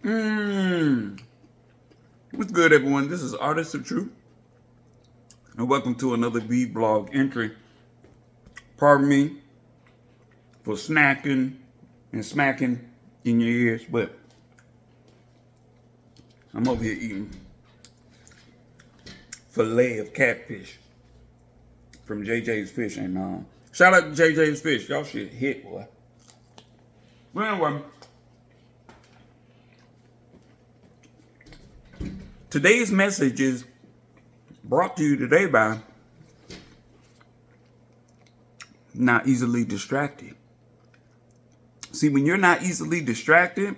What's good, everyone? This is Artist of Truth, and welcome to another vlog entry. Pardon me for snacking and smacking in your ears, but I'm over here eating filet of catfish from tdJakes Fish, and shout out to tdJakes Fish. Y'all shit hit, boy. But anyway, today's message is brought to you today by not easily distracted. See, when you're not easily distracted,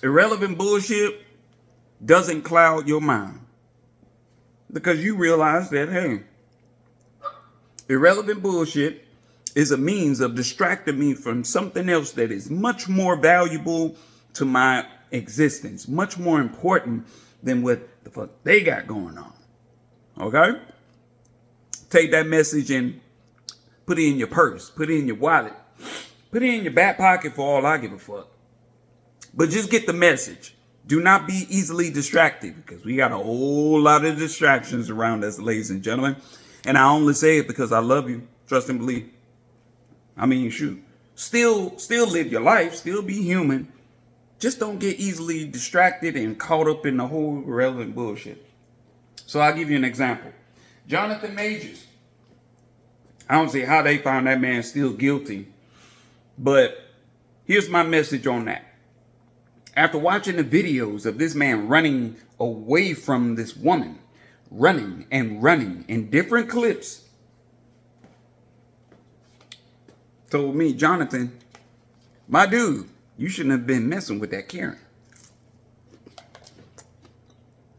irrelevant bullshit doesn't cloud your mind. Because you realize that, hey, irrelevant bullshit is a means of distracting me from something else that is much more valuable to my existence, much more important than what the fuck they got going on. Okay? Take that message and put it in your purse, put it in your wallet, put it in your back pocket for all I give a fuck. But just get the message. Do not be easily distracted, because we got a whole lot of distractions around us, ladies and gentlemen. And I only say it because I love you. Trust and believe. I mean, shoot. Still live your life. Still be human. Just don't get easily distracted and caught up in the whole irrelevant bullshit. So I'll give you an example. Jonathan Majors. I don't see how they found that man still guilty. But here's my message on that. After watching the videos of this man running away from this woman, running in different clips, told me, Jonathan, my dude, you shouldn't have been messing with that Karen.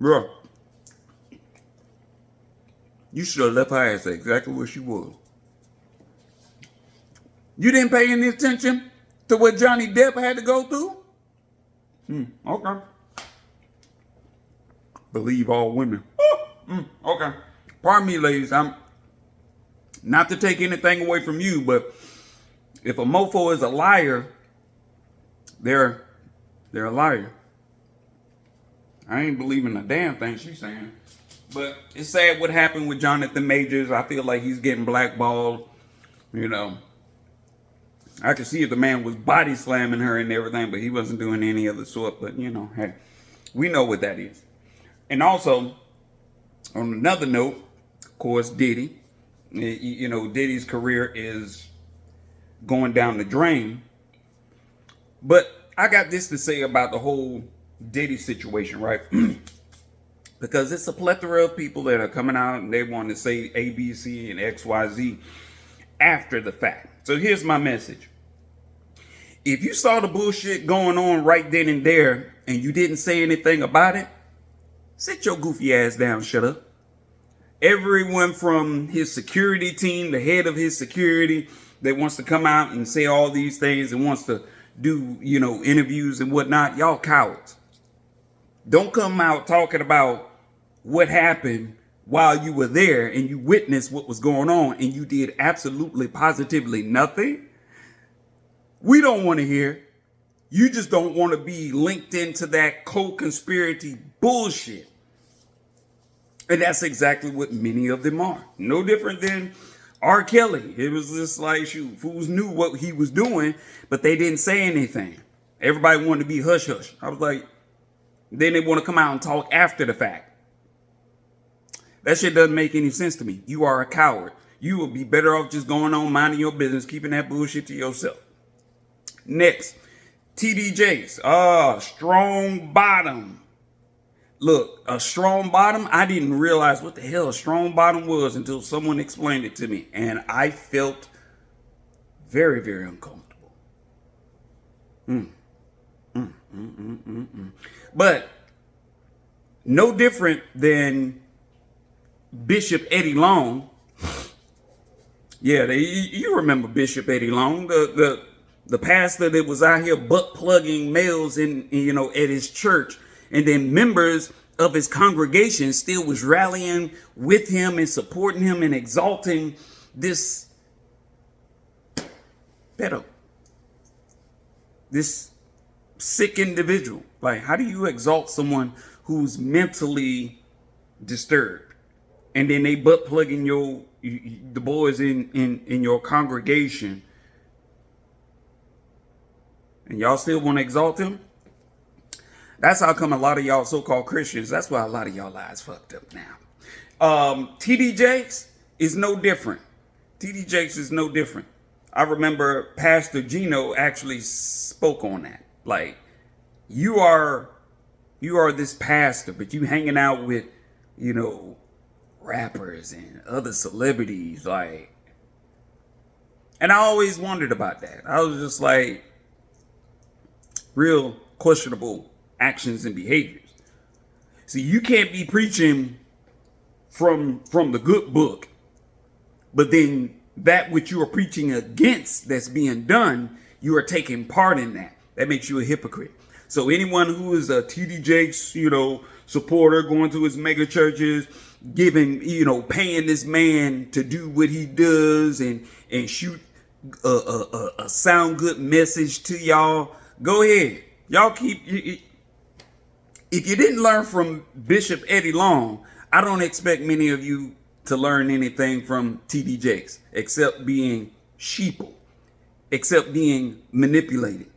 Bro, you should have left her ass exactly where she was. You didn't pay any attention to what Johnny Depp had to go through? Okay. Believe all women. Okay. Pardon me, ladies. I'm not to take anything away from you, but if a mofo is a liar, they're a liar. I ain't believing a damn thing she's saying. But it's sad what happened with Jonathan Majors. I feel like he's getting blackballed. You know, I could see if the man was body slamming her and everything, but he wasn't doing any of the sort. But, you know, hey, we know what that is. And also, on another note, of course, Diddy. You know, Diddy's career is going down the drain. But I got this to say about the whole Diddy situation, right? Because it's a plethora of people that are coming out and they want to say A, B, C, and X, Y, Z after the fact. So here's my message. If you saw the bullshit going on right then and there and you didn't say anything about it, sit your goofy ass down, shut up. Everyone from his security team, the head of his security, that wants to come out and say all these things and wants to do, you know, interviews and whatnot, y'all cowards. Don't come out talking about what happened while you were there and you witnessed what was going on and you did absolutely positively nothing. We don't want to hear. You just don't want to be linked into that co-conspiracy bullshit. And that's exactly what many of them are. No different than R. Kelly. It was just like, shoot, fools knew what he was doing, but they didn't say anything. Everybody wanted to be hush-hush. I was like, then they want to come out and talk after the fact. That shit doesn't make any sense to me. You are a coward. You would be better off just going on, minding your business, keeping that bullshit to yourself. Next, tdJakes. Strong bottom. Look, a strong bottom, I didn't realize what the hell a strong bottom was until someone explained it to me. And I felt very, very uncomfortable. But no different than Bishop Eddie Long. Yeah, you remember Bishop Eddie Long, the pastor that was out here butt plugging males in, you know, at his church. And then members of his congregation still was rallying with him and supporting him and exalting this pedo. This sick individual. Like, how do you exalt someone who's mentally disturbed, and then they butt plugging the boys in your congregation, and y'all still want to exalt him? That's how come a lot of y'all so-called Christians, that's why a lot of y'all lives fucked up now. tdJakes is no different. tdJakes is no different. I remember Pastor Gino actually spoke on that. Like, you are this pastor, but you hanging out with, rappers and other celebrities, like, and I always wondered about that. I was just like, real questionable actions and behaviors. See, you can't be preaching from the good book, but then that which you are preaching against that's being done, you are taking part in that. That makes you a hypocrite. So anyone who is a tdJakes, supporter, going to his mega churches, giving, paying this man to do what he does and shoot a sound good message to y'all, go ahead. Y'all keep, if you didn't learn from Bishop Eddie Long, I don't expect many of you to learn anything from tdJakes except being sheeple, except being manipulated,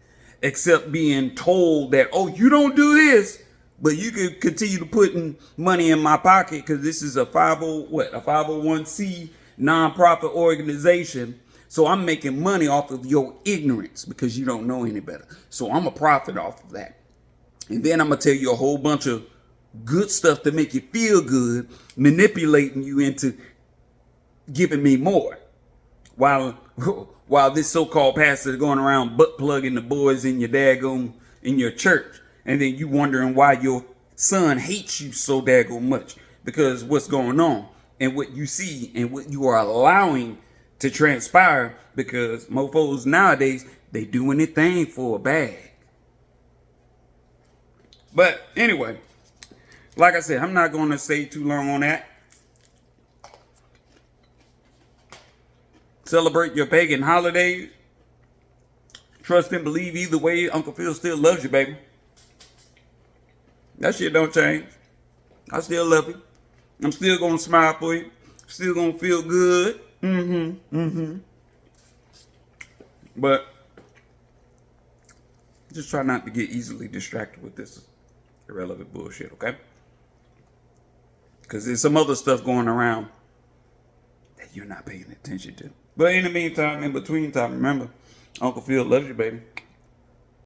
except being told that, oh, you don't do this, but you can continue to put money in my pocket because this is a 501c nonprofit organization. So I'm making money off of your ignorance because you don't know any better. So I'm a profit off of that. And then I'm going to tell you a whole bunch of good stuff to make you feel good, manipulating you into giving me more. While this so-called pastor is going around butt plugging the boys in your church. And then you wondering why your son hates you so daggone much. Because what's going on and what you see and what you are allowing to transpire, because mofos nowadays, they do anything for a bag. But anyway, like I said, I'm not going to stay too long on that. Celebrate your pagan holidays. Trust and believe either way, Uncle Phil still loves you, baby. That shit don't change. I still love you. I'm still going to smile for you. Still going to feel good. But just try not to get easily distracted with this irrelevant bullshit, okay? Because there's some other stuff going around that you're not paying attention to. But in the meantime, in between time, remember, Uncle Phil loves you, baby.